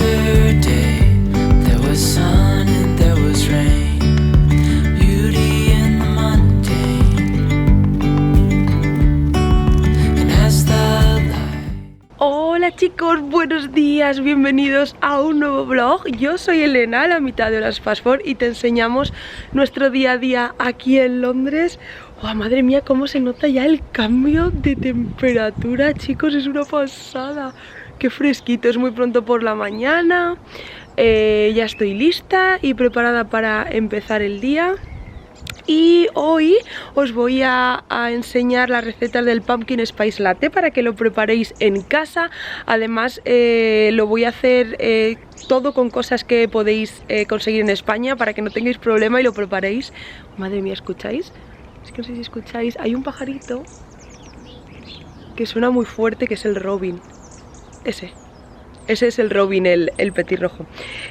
Yesterday there was sun and there was rain, beauty in the mundane, and as the light... Hola chicos, buenos días, bienvenidos a un nuevo vlog. Yo soy Elena, la mitad de Horas Fast Forward, y te enseñamos nuestro día a día aquí en Londres. Oh, madre mía, cómo se nota ya el cambio de temperatura, chicos, es una pasada. Qué fresquito, es muy pronto por la mañana. Ya estoy lista y preparada para empezar el día. Y hoy os voy a enseñar la receta del Pumpkin Spice Latte para que lo preparéis en casa. Además lo voy a hacer todo con cosas que podéis conseguir en España para que no tengáis problema y lo preparéis. Madre mía, ¿escucháis? Es que no sé si escucháis, hay un pajarito que suena muy fuerte, que es el robin. Ese es el robin, el petirrojo.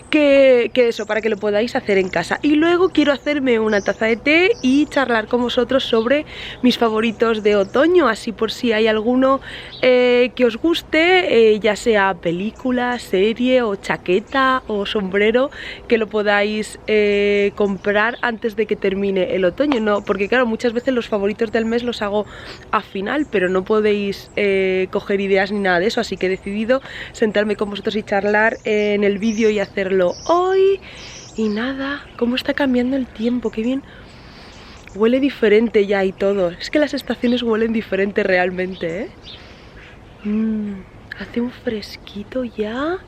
Que eso, para que lo podáis hacer en casa. Y luego quiero hacerme una taza de té y charlar con vosotros sobre mis favoritos de otoño. Así por si hay alguno que os guste, ya sea película, serie o chaqueta o sombrero, que lo podáis comprar antes de que termine el otoño. No, porque claro, muchas veces los favoritos del mes los hago a final, pero no podéis coger ideas ni nada de eso. Así que he decidido sentarme con vosotros y charlar en el vídeo y hacerlo hoy. Y nada, cómo está cambiando el tiempo, qué bien. Huele diferente ya y todo. Es que las estaciones huelen diferente realmente, ¿eh? Hace un fresquito ya.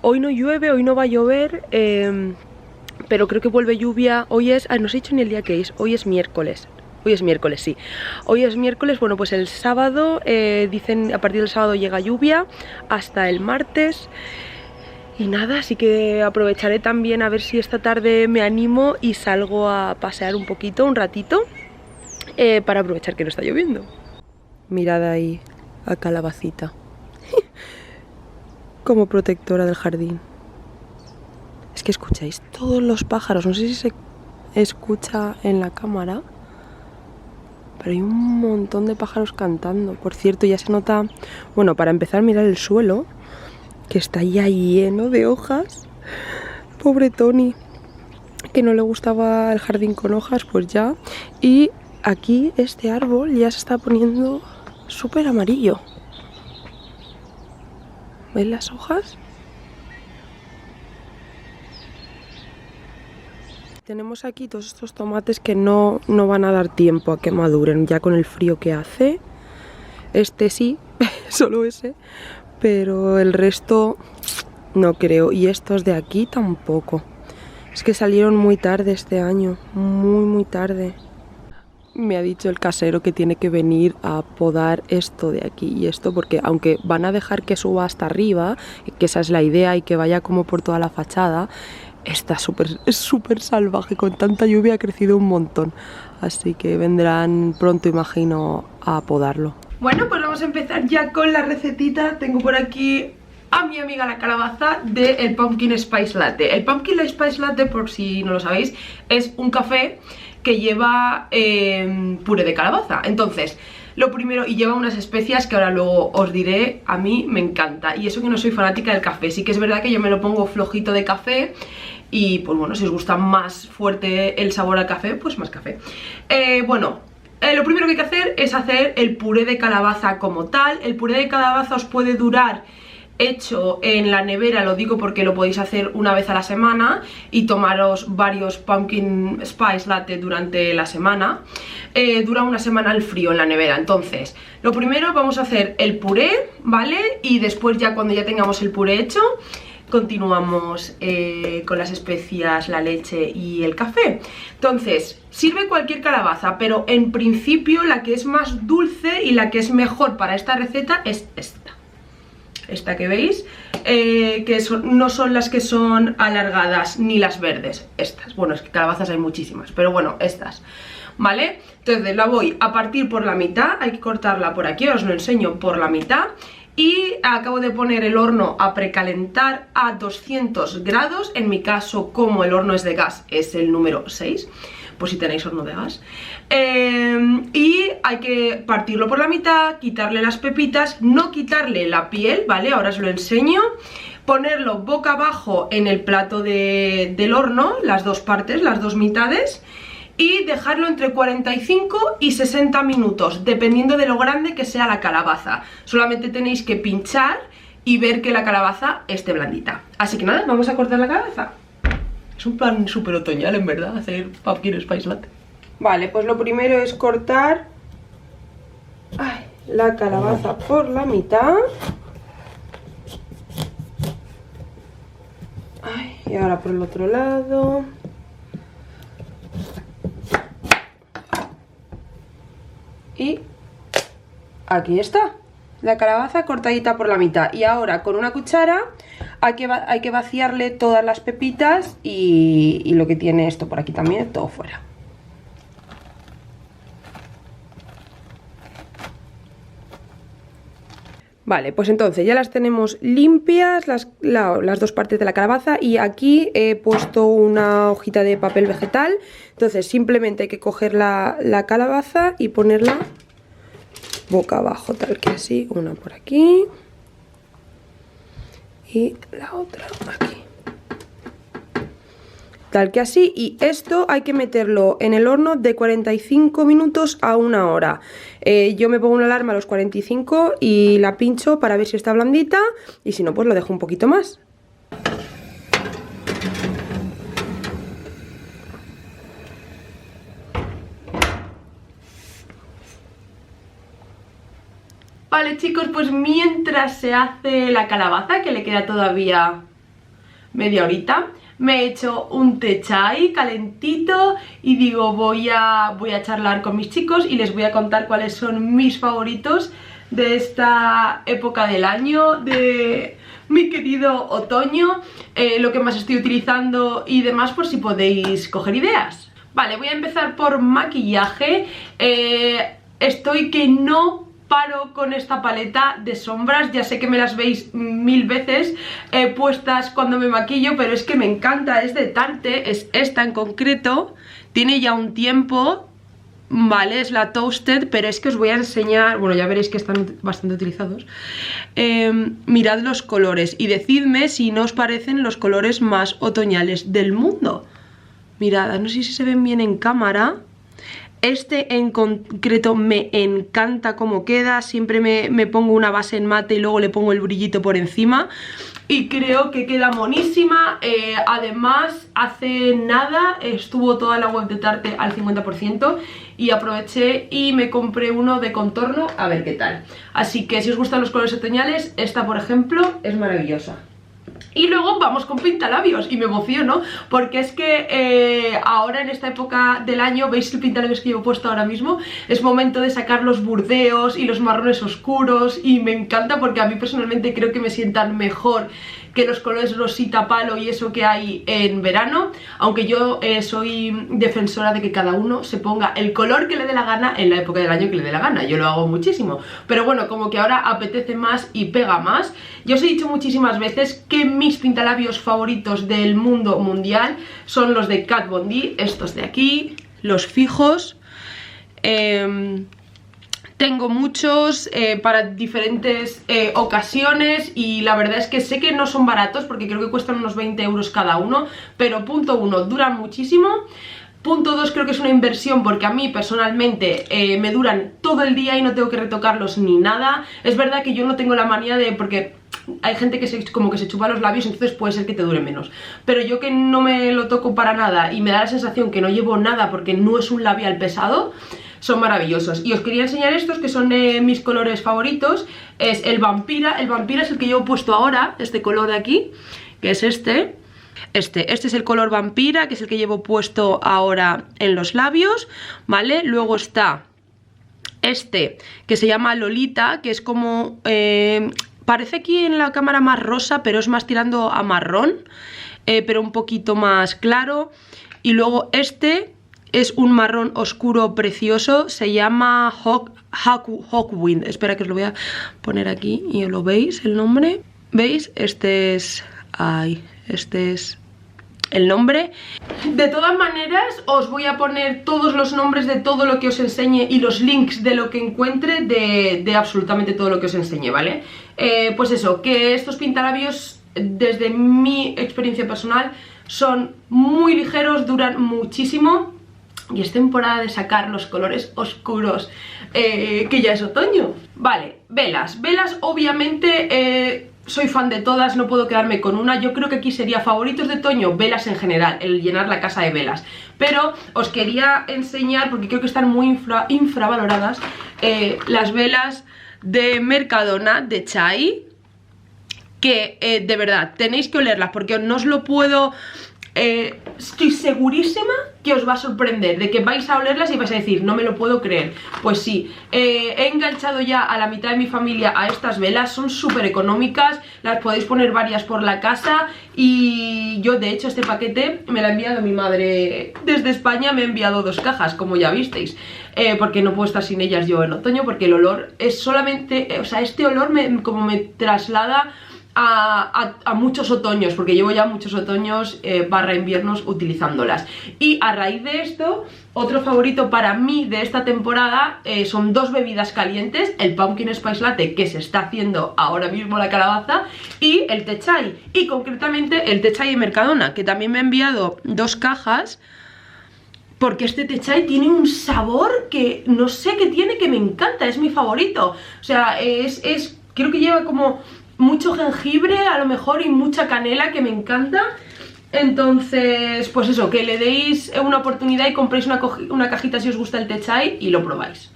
Hoy no llueve, hoy no va a llover, pero creo que vuelve lluvia. Hoy es... no os he dicho ni el día que es. Hoy es miércoles. Hoy es miércoles, sí. Hoy es miércoles, bueno, pues el sábado, dicen a partir del sábado llega lluvia hasta el martes. Y nada, así que aprovecharé también a ver si esta tarde me animo y salgo a pasear un poquito, un ratito, para aprovechar que no está lloviendo. Mirad ahí a Calabacita, como protectora del jardín. Es que escucháis todos los pájaros, no sé si se escucha en la cámara, pero hay un montón de pájaros cantando. Por cierto, ya se nota... Bueno, para empezar, mirad el suelo, que está ya lleno de hojas. Pobre Tony, que no le gustaba el jardín con hojas, pues ya. Y aquí este árbol ya se está poniendo súper amarillo. ¿Veis las hojas? Tenemos aquí todos estos tomates que no van a dar tiempo a que maduren ya con el frío que hace. Este sí, solo ese, pero el resto no creo. Y estos de aquí tampoco. Es que salieron muy tarde este año, muy tarde. Me ha dicho el casero que tiene que venir a podar esto de aquí y esto, porque aunque van a dejar que suba hasta arriba, que esa es la idea, y que vaya como por toda la fachada, está es súper salvaje, con tanta lluvia ha crecido un montón, así que vendrán pronto, imagino, a podarlo. Bueno, pues vamos a empezar ya con la recetita. Tengo por aquí a mi amiga la calabaza del Pumpkin Spice Latte. El Pumpkin Spice Latte, por si no lo sabéis, es un café que lleva puré de calabaza. Entonces, lo primero, y lleva unas especias que ahora luego os diré, a mí me encanta. Y eso que no soy fanática del café, sí que es verdad que yo me lo pongo flojito de café. Y pues bueno, si os gusta más fuerte el sabor al café, pues más café. Lo primero que hay que hacer es hacer el puré de calabaza como tal. El puré de calabaza os puede durar hecho en la nevera, lo digo porque lo podéis hacer una vez a la semana y tomaros varios Pumpkin Spice Latte durante la semana. Dura una semana el frío en la nevera. Entonces, lo primero vamos a hacer el puré, ¿vale? Y después ya cuando ya tengamos el puré hecho, continuamos con las especias, la leche y el café. Entonces, sirve cualquier calabaza, pero en principio la que es más dulce y la que es mejor para esta receta es esta que veis, que no son las que son alargadas ni las verdes, estas. Bueno, es que calabazas hay muchísimas, pero bueno, estas, ¿vale? Entonces la voy a partir por la mitad, hay que cortarla por aquí, os lo enseño por la mitad. Y acabo de poner el horno a precalentar a 200 grados, en mi caso, como el horno es de gas, es el número 6, pues si tenéis horno de gas. Y hay que partirlo por la mitad, quitarle las pepitas, no quitarle la piel, ¿vale? Ahora os lo enseño, ponerlo boca abajo en el plato del horno, las dos partes, las dos mitades, y dejarlo entre 45 y 60 minutos, dependiendo de lo grande que sea la calabaza. Solamente tenéis que pinchar y ver que la calabaza esté blandita. Así que nada, vamos a cortar la calabaza. Es un plan súper otoñal, en verdad, hacer pumpkin spice latte. Vale, pues lo primero es cortar la calabaza por la mitad. Y ahora por el otro lado. Y aquí está, la calabaza cortadita por la mitad. Y ahora con una cuchara hay que vaciarle todas las pepitas y lo que tiene esto por aquí también, todo fuera. Vale, pues entonces ya las tenemos limpias, las dos partes de la calabaza, y aquí he puesto una hojita de papel vegetal. Entonces simplemente hay que coger la calabaza y ponerla boca abajo, tal que así, una por aquí y la otra aquí, tal que así. Y esto hay que meterlo en el horno de 45 minutos a 1 hora. Yo me pongo una alarma a los 45 y la pincho para ver si está blandita, y si no, pues lo dejo un poquito más. Vale, chicos, pues mientras se hace la calabaza, que le queda todavía media horita, me he hecho un té chai calentito y digo, voy a charlar con mis chicos y les voy a contar cuáles son mis favoritos de esta época del año, de mi querido otoño, lo que más estoy utilizando y demás, por si podéis coger ideas. Vale, voy a empezar por maquillaje. Estoy que no paro con esta paleta de sombras. Ya sé que me las veis 1000 veces puestas cuando me maquillo, pero es que me encanta. Es de Tarte, es esta en concreto, tiene ya un tiempo, vale, es la Toasted, pero es que os voy a enseñar, bueno, ya veréis que están bastante utilizados. Mirad los colores y decidme si no os parecen los colores más otoñales del mundo. Mirad, no sé si se ven bien en cámara. Este en concreto me encanta cómo queda. Siempre me pongo una base en mate y luego le pongo el brillito por encima, y creo que queda monísima. Además, hace nada estuvo toda la web de Tarte al 50% y aproveché y me compré uno de contorno a ver qué tal. Así que si os gustan los colores otoñales, esta por ejemplo es maravillosa. Y luego vamos con pintalabios, y me emociono porque es que ahora en esta época del año, veis el pintalabios que llevo puesto ahora mismo, es momento de sacar los burdeos y los marrones oscuros, y me encanta porque a mí personalmente creo que me sientan mejor que los colores rosita palo y eso que hay en verano, aunque yo soy defensora de que cada uno se ponga el color que le dé la gana en la época del año que le dé la gana. Yo lo hago muchísimo, pero bueno, como que ahora apetece más y pega más. Yo os he dicho muchísimas veces que mis pintalabios favoritos del mundo mundial son los de Kat Von D, estos de aquí, los fijos. Tengo muchos para diferentes ocasiones, y la verdad es que sé que no son baratos porque creo que cuestan unos 20 euros cada uno, pero punto 1, duran muchísimo. Punto 2, creo que es una inversión porque a mí personalmente me duran todo el día y no tengo que retocarlos ni nada. Es verdad que yo no tengo la manía de, porque hay gente que como que se chupa los labios, entonces puede ser que te dure menos, pero yo que no me lo toco para nada y me da la sensación que no llevo nada porque no es un labial pesado, son maravillosos. Y os quería enseñar estos que son mis colores favoritos. Es el Vampira. El Vampira es el que llevo puesto ahora, este color de aquí, que es este es el color Vampira, que es el que llevo puesto ahora en los labios, ¿vale? Luego está este, que se llama Lolita, que es como parece aquí en la cámara más rosa, pero es más tirando a marrón, pero un poquito más claro. Y luego este es un marrón oscuro precioso, se llama Hawkwind. Espera que os lo voy a poner aquí y lo veis el nombre. ¿Veis? Este es el nombre. De todas maneras, os voy a poner todos los nombres de todo lo que os enseñe y los links de lo que encuentre de absolutamente todo lo que os enseñe, ¿vale? Pues eso, que estos pintalabios desde mi experiencia personal, son muy ligeros, duran muchísimo y es temporada de sacar los colores oscuros, que ya es otoño. Vale, velas obviamente soy fan de todas, no puedo quedarme con una. Yo creo que aquí sería favoritos de otoño, velas en general, el llenar la casa de velas. Pero os quería enseñar, porque creo que están muy infravaloradas, las velas de Mercadona de Chai, que de verdad tenéis que olerlas, porque no os lo puedo... estoy segurísima que os va a sorprender, de que vais a olerlas y vais a decir, no me lo puedo creer. Pues sí, he enganchado ya a la mitad de mi familia a estas velas, son súper económicas, las podéis poner varias por la casa. Y yo de hecho este paquete me lo ha enviado mi madre desde España, me ha enviado 2 cajas, como ya visteis, porque no puedo estar sin ellas yo en otoño, porque el olor es solamente, o sea, este olor como me traslada a muchos otoños, porque llevo ya muchos otoños barra inviernos utilizándolas. Y a raíz de esto, otro favorito para mí de esta temporada son 2 bebidas calientes: el Pumpkin Spice Latte, que se está haciendo ahora mismo la calabaza, y el té chai, y concretamente el té chai de Mercadona, que también me ha enviado 2 cajas, porque este té chai tiene un sabor que no sé qué tiene, que me encanta, es mi favorito. O sea, creo que lleva como mucho jengibre a lo mejor y mucha canela, que me encanta. Entonces, pues eso, que le deis una oportunidad y compréis una cajita si os gusta el té chai y lo probáis.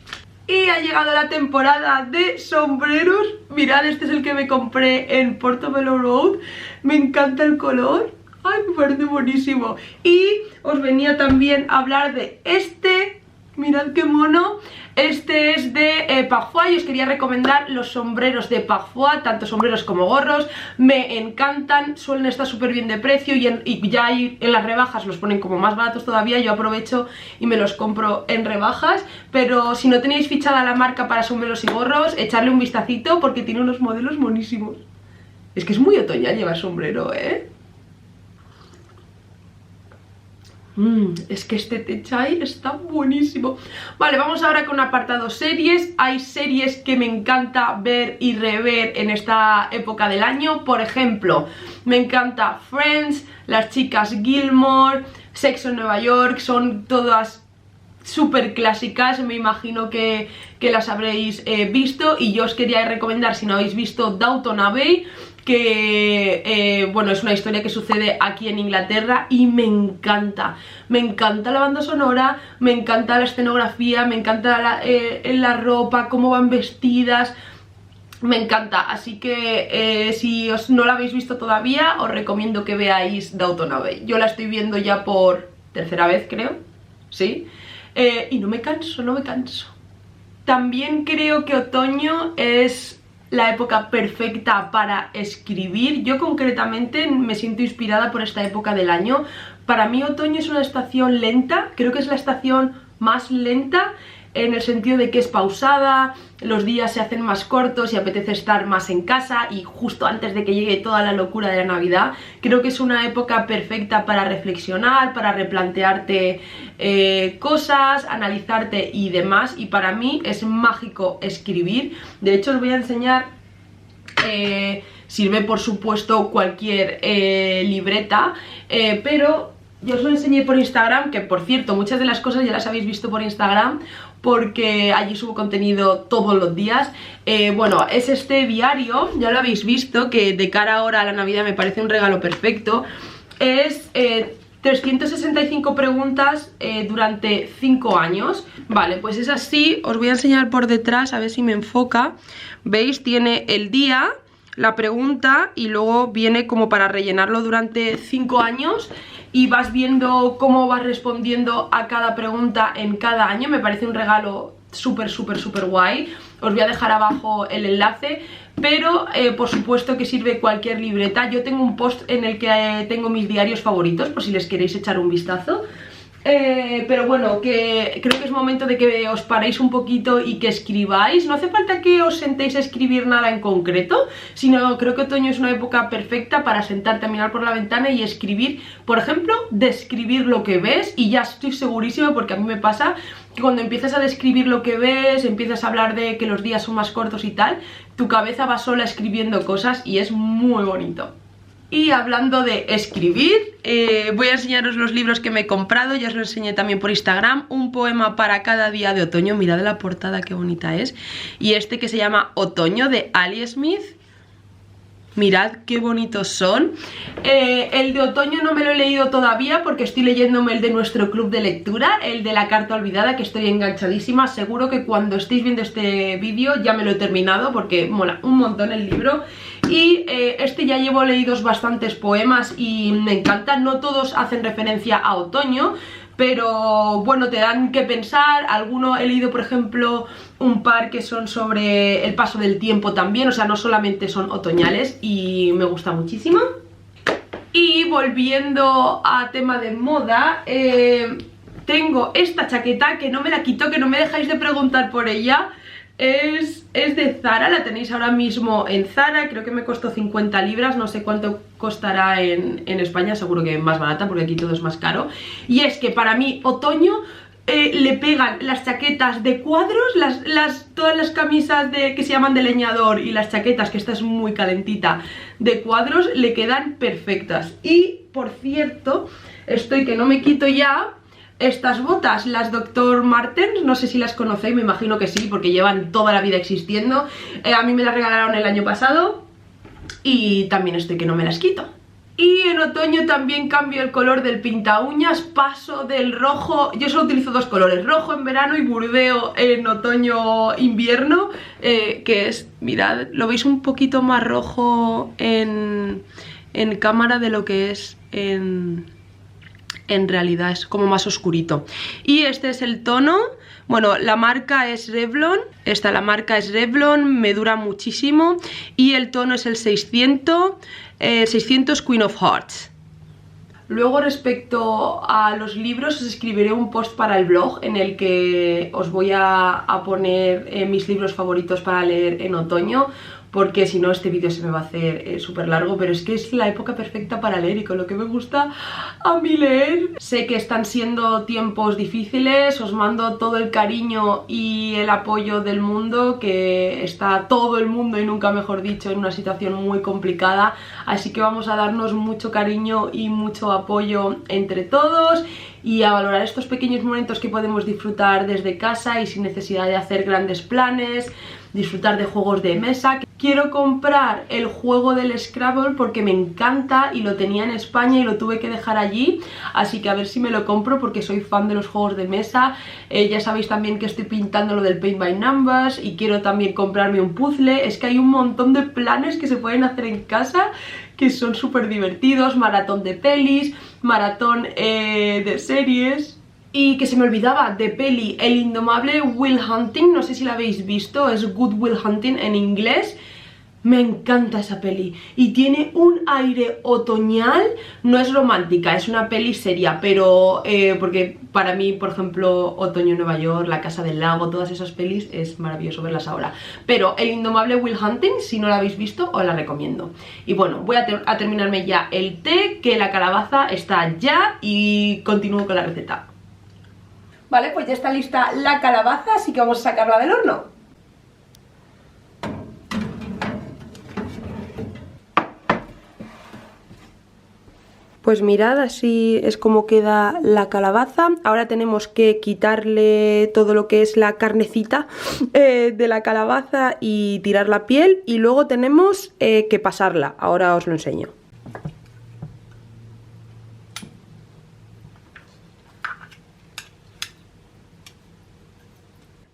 Y ha llegado la temporada de sombreros. Mirad, este es el que me compré en Portobello Road. Me encanta el color. Ay, me parece buenísimo. Y os venía también a hablar de este. Mirad qué mono. Este es de Parfois y os quería recomendar los sombreros de Parfois, tanto sombreros como gorros. Me encantan, suelen estar súper bien de precio y ya en las rebajas los ponen como más baratos todavía. Yo aprovecho y me los compro en rebajas. Pero si no tenéis fichada la marca para sombreros y gorros, echarle un vistacito porque tiene unos modelos monísimos. Es que es muy otoñal llevar sombrero, ¿eh? Es que este té chai está buenísimo. Vale, vamos ahora con un apartado series. Hay series que me encanta ver y rever en esta época del año. Por ejemplo, me encanta Friends, Las Chicas Gilmore, Sexo en Nueva York. Son todas súper clásicas, me imagino que las habréis visto. Y yo os quería recomendar, si no habéis visto, Downton Abbey, que bueno, es una historia que sucede aquí en Inglaterra y me encanta la banda sonora, me encanta la escenografía, me encanta la ropa, cómo van vestidas, me encanta. Así que si no la habéis visto todavía, os recomiendo que veáis Downton Abbey. Yo la estoy viendo ya por 3ª vez, creo, sí, y no me canso. También creo que otoño es la época perfecta para escribir. Yo concretamente me siento inspirada por esta época del año. Para mí otoño es una estación lenta, creo que es la estación más lenta, en el sentido de que es pausada, los días se hacen más cortos y apetece estar más en casa, y justo antes de que llegue toda la locura de la Navidad. Creo que es una época perfecta para reflexionar, para replantearte cosas, analizarte y demás, y para mí es mágico escribir. De hecho os voy a enseñar, sirve por supuesto cualquier libreta, pero yo os lo enseñé por Instagram, que por cierto muchas de las cosas ya las habéis visto por Instagram, porque allí subo contenido todos los días. Bueno, es este diario, ya lo habéis visto, que de cara ahora a la Navidad me parece un regalo perfecto. Es 365 preguntas durante 5 años. Vale, pues es así, os voy a enseñar por detrás, a ver si me enfoca. ¿Veis? Tiene el día, la pregunta y luego viene como para rellenarlo durante 5 años. Y vas viendo cómo vas respondiendo a cada pregunta en cada año. Me parece un regalo súper guay. Os voy a dejar abajo el enlace. Pero por supuesto que sirve cualquier libreta. Yo tengo un post en el que tengo mis diarios favoritos, por si les queréis echar un vistazo. Pero bueno, que creo que es momento de que os paréis un poquito y que escribáis. No hace falta que os sentéis a escribir nada en concreto, sino creo que otoño es una época perfecta para sentarte a mirar por la ventana y escribir. Por ejemplo, describir lo que ves, y ya estoy segurísima, porque a mí me pasa que cuando empiezas a describir lo que ves, empiezas a hablar de que los días son más cortos y tal, tu cabeza va sola escribiendo cosas y es muy bonito. Y hablando de escribir, voy a enseñaros los libros que me he comprado, ya os lo enseñé también por Instagram. Un poema para cada día de otoño, mirad la portada qué bonita es. Y este que se llama Otoño, de Ali Smith. Mirad qué bonitos son. El de otoño no me lo he leído todavía porque estoy leyéndome el de nuestro club de lectura, el de la carta olvidada, que estoy enganchadísima. Seguro que cuando estéis viendo este vídeo ya me lo he terminado porque mola un montón el libro. Y este ya llevo leídos bastantes poemas y me encanta. No todos hacen referencia a otoño, pero bueno, te dan que pensar. Alguno he leído, por ejemplo, un par que son sobre el paso del tiempo también, o sea, no solamente son otoñales, y me gusta muchísimo. Y volviendo a tema de moda, tengo esta chaqueta que no me la quito, que no me dejáis de preguntar por ella. Es de Zara, la tenéis ahora mismo en Zara, creo que me costó 50 libras, no sé cuánto costará en España, seguro que más barata porque aquí todo es más caro. Y es que para mí otoño le pegan las chaquetas de cuadros, todas las camisas que se llaman de leñador y las chaquetas, que esta es muy calentita, de cuadros, le quedan perfectas. Y por cierto, estoy que no me quito ya estas botas, las Dr. Martens, no sé si las conocéis, me imagino que sí, porque llevan toda la vida existiendo. A mí me las regalaron el año pasado y también estoy que no me las quito. Y en otoño también cambio el color del pinta uñas, paso del rojo, yo solo utilizo dos colores, rojo en verano y burdeo en otoño-invierno, que es, mirad, lo veis un poquito más rojo en cámara de lo que es en realidad, es como más oscurito. Y este es el tono, bueno, la marca es Revlon, la marca es Revlon, me dura muchísimo, y el tono es el 600 Queen of Hearts. Luego, respecto a los libros, os escribiré un post para el blog en el que os voy a poner mis libros favoritos para leer en otoño, porque si no este vídeo se me va a hacer súper largo, pero es que es la época perfecta para leer y con lo que me gusta a mí leer. Sé que están siendo tiempos difíciles, os mando todo el cariño y el apoyo del mundo, que está todo el mundo, y nunca mejor dicho, en una situación muy complicada, así que vamos a darnos mucho cariño y mucho apoyo entre todos y a valorar estos pequeños momentos que podemos disfrutar desde casa y sin necesidad de hacer grandes planes, disfrutar de juegos de mesa. Quiero comprar el juego del Scrabble porque me encanta y lo tenía en España y lo tuve que dejar allí, así que a ver si me lo compro porque soy fan de los juegos de mesa. Ya sabéis también que estoy pintando lo del Paint by Numbers y quiero también comprarme un puzzle. Es que hay un montón de planes que se pueden hacer en casa que son súper divertidos, maratón de pelis, maratón de series. Y que se me olvidaba, de peli, El indomable Will Hunting, no sé si la habéis visto, es Good Will Hunting en inglés. Me encanta esa peli y tiene un aire otoñal, no es romántica, es una peli seria, pero porque para mí, por ejemplo, Otoño en Nueva York, La Casa del Lago, todas esas pelis es maravilloso verlas ahora. Pero El indomable Will Hunting, si no la habéis visto, os la recomiendo. Y bueno, voy a terminarme ya el té, que la calabaza está ya, y continúo con la receta. Vale, pues ya está lista la calabaza, así que vamos a sacarla del horno. Pues mirad, así es como queda la calabaza. Ahora tenemos que quitarle todo lo que es la carnecita de la calabaza y tirar la piel, y luego tenemos que pasarla. Ahora os lo enseño.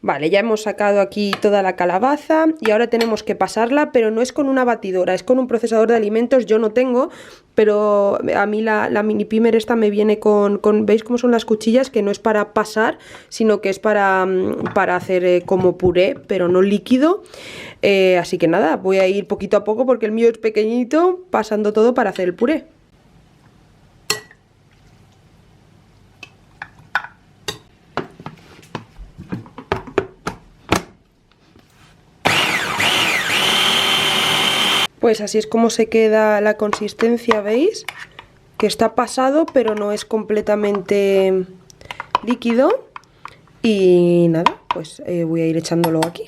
Vale, ya hemos sacado aquí toda la calabaza y ahora tenemos que pasarla, pero no es con una batidora, es con un procesador de alimentos. Yo no tengo, pero a mí la mini pimer esta me viene con ¿veis cómo son las cuchillas? Que no es para pasar, sino que es para hacer como puré, pero no líquido. Así que nada, voy a ir poquito a poco porque el mío es pequeñito, pasando todo para hacer el puré. Pues así es como se queda la consistencia, ¿veis? Que está pasado, pero no es completamente líquido. Y nada, pues voy a ir echándolo aquí.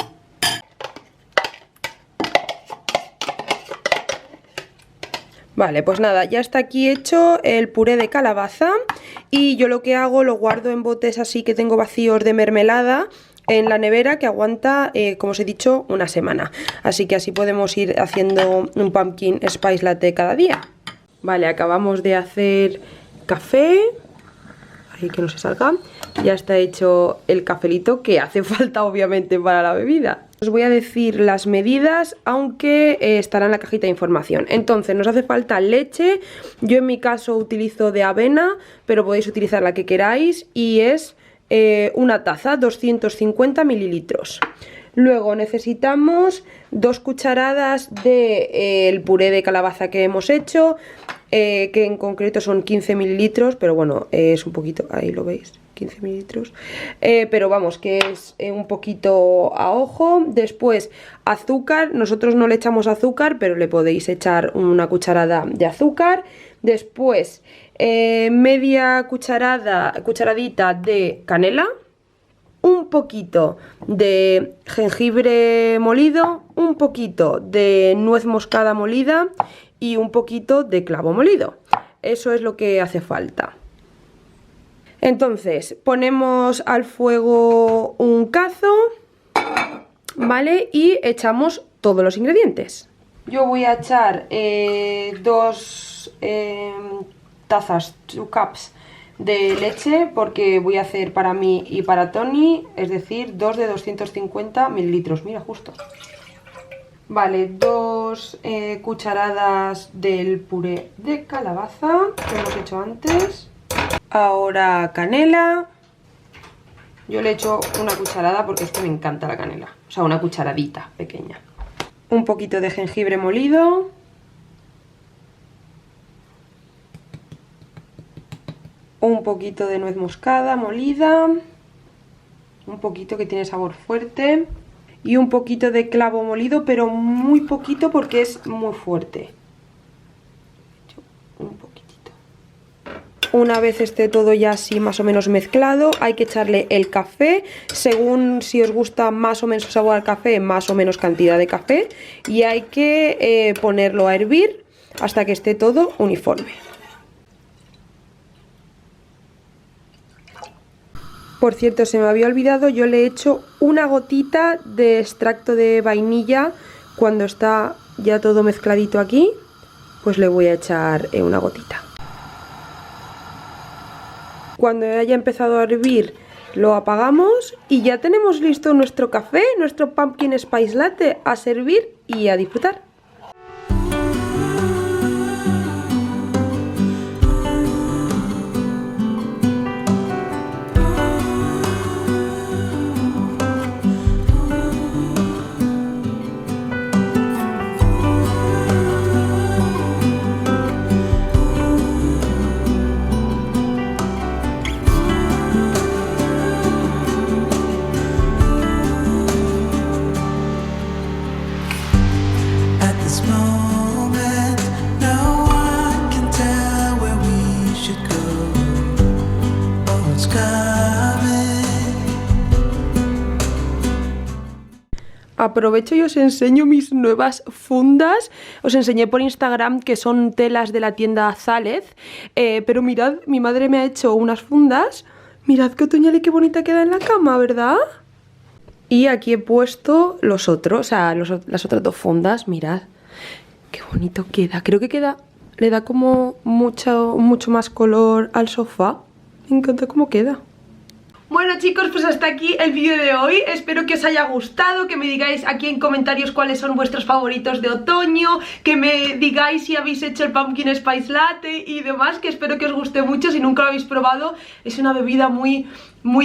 Vale, pues nada, ya está aquí hecho el puré de calabaza y yo lo que hago, lo guardo en botes así que tengo vacíos de mermelada en la nevera que aguanta, como os he dicho, una semana. Así que así podemos ir haciendo un pumpkin spice latte cada día. Vale, acabamos de hacer café. Ahí que no se salga. Ya está hecho el cafelito que hace falta obviamente para la bebida. Os voy a decir las medidas, aunque estará en la cajita de información. Entonces nos hace falta leche. Yo en mi caso utilizo de avena, pero podéis utilizar la que queráis. Y es una taza, 250 mililitros. Luego necesitamos 2 cucharadas del puré de calabaza que hemos hecho, que en concreto son 15 mililitros, pero bueno, es un poquito, ahí lo veis, 15 mililitros, pero vamos, que es un poquito a ojo. Después azúcar, nosotros no le echamos azúcar, pero le podéis echar una cucharada de azúcar. Después media cucharadita de canela, un poquito de jengibre molido, un poquito de nuez moscada molida y un poquito de clavo molido. Eso es lo que hace falta. Entonces ponemos al fuego un cazo, ¿vale? Y echamos todos los ingredientes. Yo voy a echar 2 tazas, 2 cups de leche, porque voy a hacer para mí y para Tony, es decir, 2 de 250 mililitros, mira, justo. Vale, 2 cucharadas del puré de calabaza que hemos hecho antes. Ahora canela. Yo le echo una cucharada porque es que me encanta la canela, o sea, una cucharadita pequeña. Un poquito de jengibre molido. Un poquito de nuez moscada molida, un poquito que tiene sabor fuerte, y un poquito de clavo molido, pero muy poquito porque es muy fuerte. Un poquitito. Una vez esté todo ya así más o menos mezclado, hay que echarle el café, según si os gusta más o menos el sabor al café, más o menos cantidad de café, y hay que ponerlo a hervir hasta que esté todo uniforme. Por cierto, se me había olvidado, yo le he hecho una gotita de extracto de vainilla cuando está ya todo mezcladito aquí, pues le voy a echar una gotita. Cuando haya empezado a hervir lo apagamos y ya tenemos listo nuestro café, nuestro pumpkin spice latte, a servir y a disfrutar. Aprovecho y os enseño mis nuevas fundas. Os enseñé por Instagram que son telas de la tienda Zález, pero mirad, mi madre me ha hecho unas fundas. Mirad qué otoñal y qué bonita queda en la cama, ¿verdad? Y aquí he puesto los otros, o sea, las otras 2 fundas, mirad. Qué bonito queda, creo que queda, le da como mucho más color al sofá. Me encanta cómo queda. Bueno chicos, pues hasta aquí el vídeo de hoy. Espero que os haya gustado, que me digáis aquí en comentarios cuáles son vuestros favoritos de otoño, que me digáis si habéis hecho el pumpkin spice latte y demás, que espero que os guste mucho. Si nunca lo habéis probado, es una bebida muy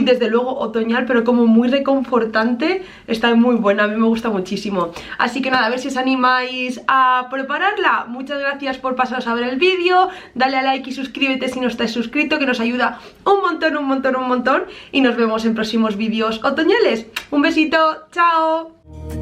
desde luego otoñal, pero como muy reconfortante. Está muy buena, a mí me gusta muchísimo. Así que nada, a ver si os animáis a prepararla. Muchas gracias por pasaros a ver el vídeo. Dale a like y suscríbete si no estás suscrito, que nos ayuda un montón. Y nos vemos en próximos vídeos otoñales. Un besito, chao.